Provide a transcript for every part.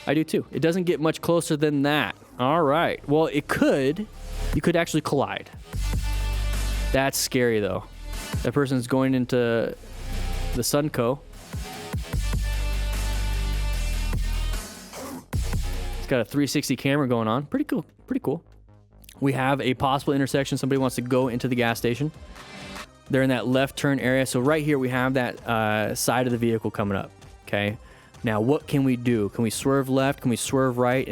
I do too. It doesn't get much closer than that. All right. Well, it could. You could actually collide. That's scary, though. That person's going into the Sunco. It's got a 360 camera going on. Pretty cool. Pretty cool. We have a possible intersection. Somebody wants to go into the gas station. They're in that left turn area. So right here, we have that side of the vehicle coming up. Okay. Now, what can we do? Can we swerve left? Can we swerve right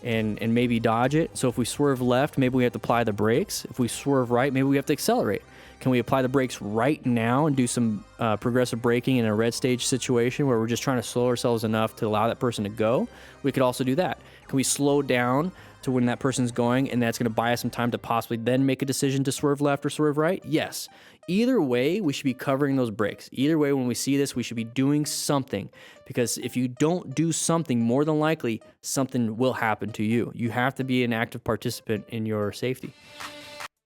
and maybe dodge it? So if we swerve left, maybe we have to apply the brakes. If we swerve right, maybe we have to accelerate. Can we apply the brakes right now and do some progressive braking in a red stage situation where we're just trying to slow ourselves enough to allow that person to go? We could also do that. Can we slow down to when that person's going, and that's going to buy us some time to possibly then make a decision to swerve left or swerve right? Yes. Either way, we should be covering those brakes. Either way, when we see this, we should be doing something, because if you don't do something, more than likely, something will happen to you. You have to be an active participant in your safety.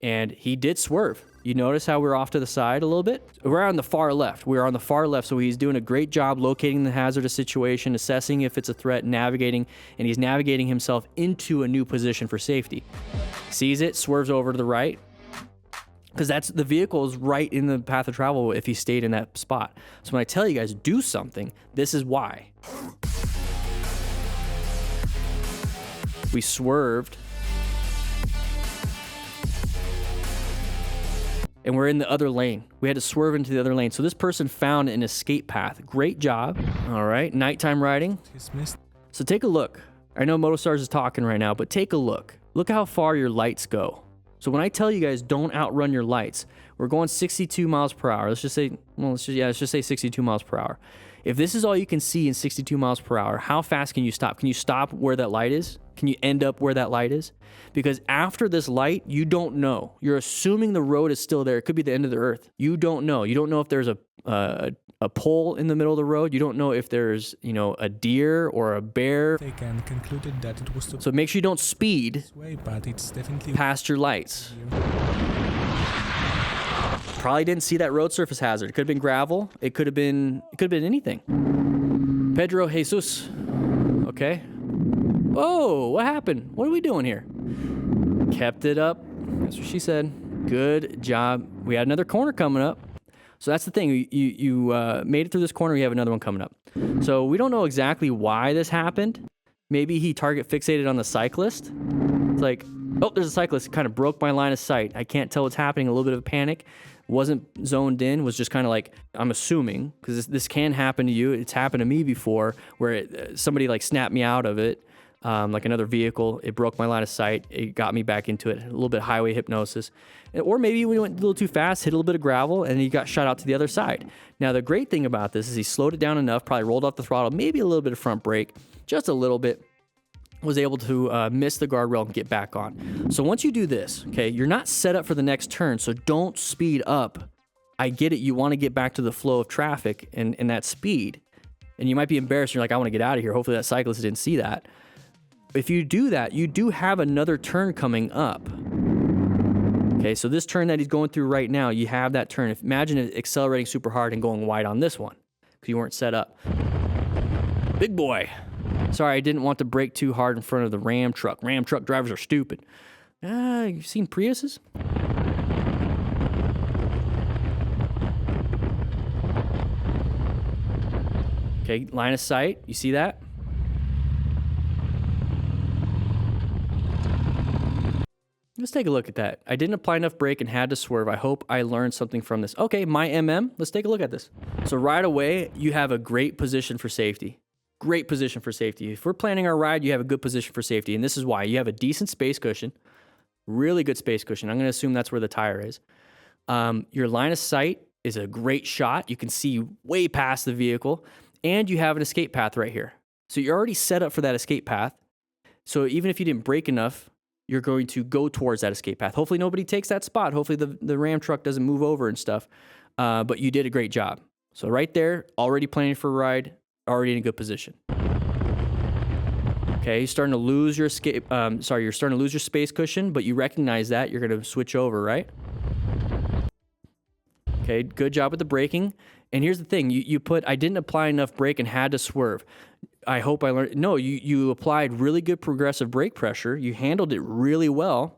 And he did swerve. You notice how we're off to the side a little bit? We're on the far left. We're on the far left, so he's doing a great job locating the hazardous situation, assessing if it's a threat, navigating, and he's navigating himself into a new position for safety. Sees it, swerves over to the right, because that's the vehicle is right in the path of travel if he stayed in that spot. So when I tell you guys do something, this is why. We swerved. And we're in the other lane. We had to swerve into the other lane. So this person found an escape path. Great job. All right, nighttime riding. So take a look. I know MotoStars is talking right now, but take a look. Look how far your lights go. So when I tell you guys don't outrun your lights, we're going 62 miles per hour. Let's just say 62 miles per hour. If this is all you can see in 62 miles per hour, how fast can you stop? Can you stop where that light is? Can you end up where that light is? Because after this light, you don't know. You're assuming the road is still there. It could be the end of the earth. You don't know. You don't know if there's a pole in the middle of the road. You don't know if there's, a deer or a bear. They can concluded that it was So make sure you don't speed but it's definitely past your lights. Probably didn't see that road surface hazard. It could have been gravel. It could have been anything. Pedro Jesus. Okay. Whoa, what happened? What are we doing here? Kept it up. That's what she said. Good job. We had another corner coming up. So that's the thing. You made it through this corner. You have another one coming up. So we don't know exactly why this happened. Maybe he target fixated on the cyclist. It's like, oh, there's a cyclist. It kind of broke my line of sight. I can't tell what's happening. A little bit of a panic. Wasn't zoned in. Was just kind of like, I'm assuming, because this can happen to you. It's happened to me before where somebody like snapped me out of it. Like another vehicle, it broke my line of sight. It got me back into it. A little bit of highway hypnosis. Or maybe we went a little too fast, hit a little bit of gravel, and he got shot out to the other side. Now, the great thing about this is he slowed it down enough, probably rolled off the throttle, maybe a little bit of front brake, just a little bit, was able to miss the guardrail and get back on. So once you do this, okay, you're not set up for the next turn, so don't speed up. I get it. You want to get back to the flow of traffic and that speed. And you might be embarrassed. You're like, I want to get out of here. Hopefully that cyclist didn't see that. If you do that, you do have another turn coming up. Okay, so this turn that he's going through right now, you have that turn. Imagine it accelerating super hard and going wide on this one because you weren't set up. Big boy. Sorry, I didn't want to brake too hard in front of the Ram truck. Ram truck drivers are stupid. You've seen Priuses? Okay, line of sight. You see that? Let's take a look at that. I didn't apply enough brake and had to swerve. I hope I learned something from this. Okay, my MM. Let's take a look at this. So right away, you have a great position for safety. Great position for safety. If we're planning our ride, you have a good position for safety. And this is why. You have a decent space cushion. Really good space cushion. I'm going to assume that's where the tire is. Your line of sight is a great shot. You can see way past the vehicle. And you have an escape path right here. So you're already set up for that escape path. So even if you didn't brake enough, you're going to go towards that escape path. Hopefully nobody takes that spot. Hopefully the Ram truck doesn't move over and stuff. But you did a great job. So right there, already planning for a ride, already in a good position. Okay, you're starting to lose your you're starting to lose your space cushion, but you recognize that. You're going to switch over, right? Okay, good job with the braking. And here's the thing. You put, I didn't apply enough brake and had to swerve. I hope I learned. No, you applied really good progressive brake pressure. You handled it really well.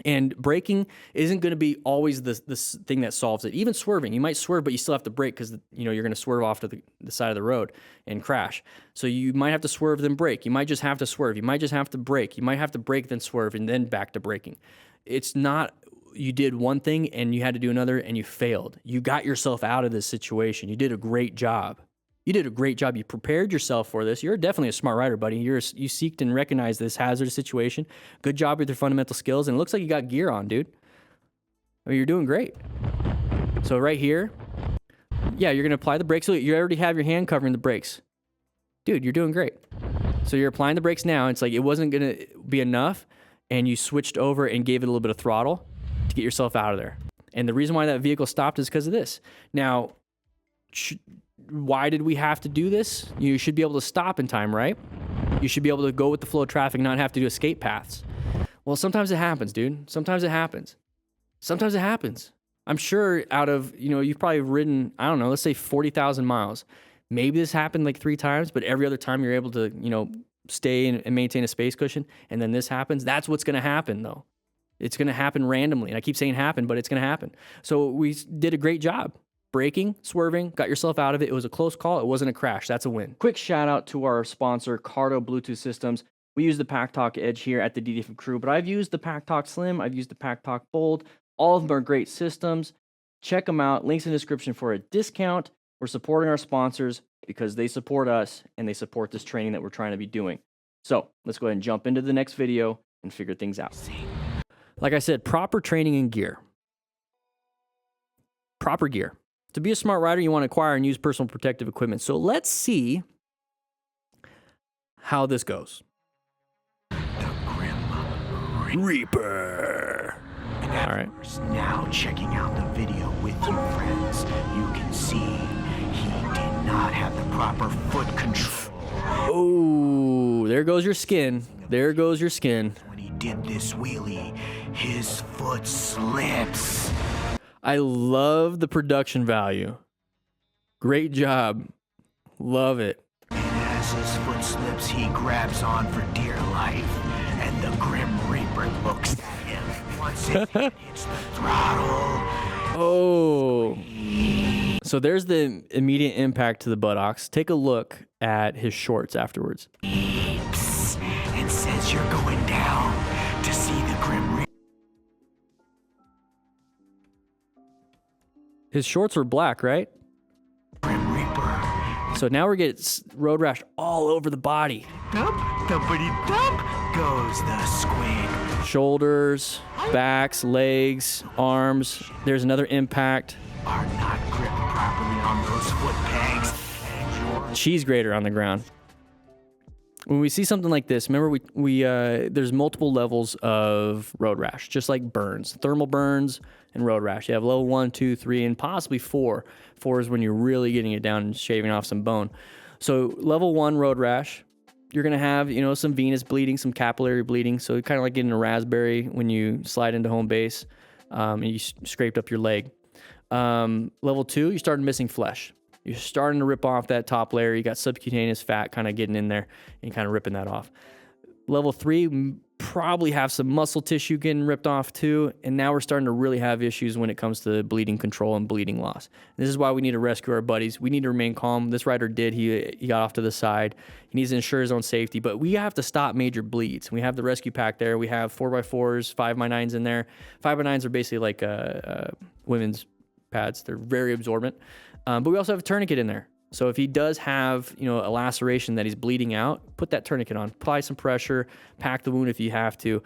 And braking isn't going to be always the thing that solves it. Even swerving, you might swerve, but you still have to brake because you're going to swerve off to the side of the road and crash. So you might have to swerve then brake. You might just have to swerve. You might just have to brake. You might have to brake then swerve and then back to braking. It's not you did one thing and you had to do another and you failed. You got yourself out of this situation. You did a great job. You did a great job. You prepared yourself for this. You're definitely a smart rider, buddy. You seeked and recognized this hazardous situation. Good job with your fundamental skills. And it looks like you got gear on, dude. I mean, you're doing great. So right here, yeah, you're going to apply the brakes. So you already have your hand covering the brakes. Dude, you're doing great. So you're applying the brakes now. It's like it wasn't going to be enough, and you switched over and gave it a little bit of throttle to get yourself out of there. And the reason why that vehicle stopped is because of this. Now, why did we have to do this? You should be able to stop in time, right? You should be able to go with the flow of traffic, not have to do escape paths. Well, sometimes it happens, dude. Sometimes it happens. Sometimes it happens. I'm sure out of, you've probably ridden, I don't know, let's say 40,000 miles. Maybe this happened like 3 times, but every other time you're able to, stay and maintain a space cushion, and then this happens. That's what's going to happen, though. It's going to happen randomly. And I keep saying happen, but it's going to happen. So we did a great job. Braking, swerving, got yourself out of it. It was a close call. It wasn't a crash. That's a win. Quick shout out to our sponsor, CARDO Bluetooth Systems. We use the PackTalk Edge here at the DDTF crew, but I've used the PackTalk Slim. I've used the PackTalk Bold. All of them are great systems. Check them out. Links in the description for a discount. We're supporting our sponsors because they support us and they support this training that we're trying to be doing. So let's go ahead and jump into the next video and figure things out. Like I said, proper training and gear. Proper gear. To be a smart rider, you want to acquire and use personal protective equipment. So let's see how this goes. The Grim Reaper. And all right. Now checking out the video with you, friends, you can see he did not have the proper foot control. Oh, there goes your skin. There goes your skin. When he did this wheelie, his foot slips. I love the production value. Great job. Love it. And as his foot slips, he grabs on for dear life. And the Grim Reaper looks at him. Once it hits the throttle. Oh. So there's the immediate impact to the buttocks. Take a look at his shorts afterwards. Beeps and says you're going down to see the Grim Reaper. His shorts were black, right? Grim Reaper. So now we're getting road rash all over the body. Dump, dumpity dump goes the squig. Shoulders, backs, legs, arms. There's another impact. Are not gripped properly on those foot pegs. And your Cheese grater on the ground. When we see something like this, remember there's multiple levels of road rash, just like burns, thermal burns and road rash. You have level 1, 2, 3, and possibly 4. 4 is when you're really getting it down and shaving off some bone. So level 1 road rash, you're gonna have some venous bleeding, some capillary bleeding. So kind of like getting a raspberry when you slide into home base and you scraped up your leg. Level 2, you started missing flesh. You're starting to rip off that top layer. You got subcutaneous fat kind of getting in there and kind of ripping that off. Level 3, probably have some muscle tissue getting ripped off too. And now we're starting to really have issues when it comes to bleeding control and bleeding loss. This is why we need to rescue our buddies. We need to remain calm. This rider did. He got off to the side. He needs to ensure his own safety, but we have to stop major bleeds. We have the rescue pack there. We have 4x4s, 5x9s in there. 5x9s are basically like women's pads. They're very absorbent. But we also have a tourniquet in there. So if he does have, a laceration that he's bleeding out, put that tourniquet on, apply some pressure, pack the wound if you have to.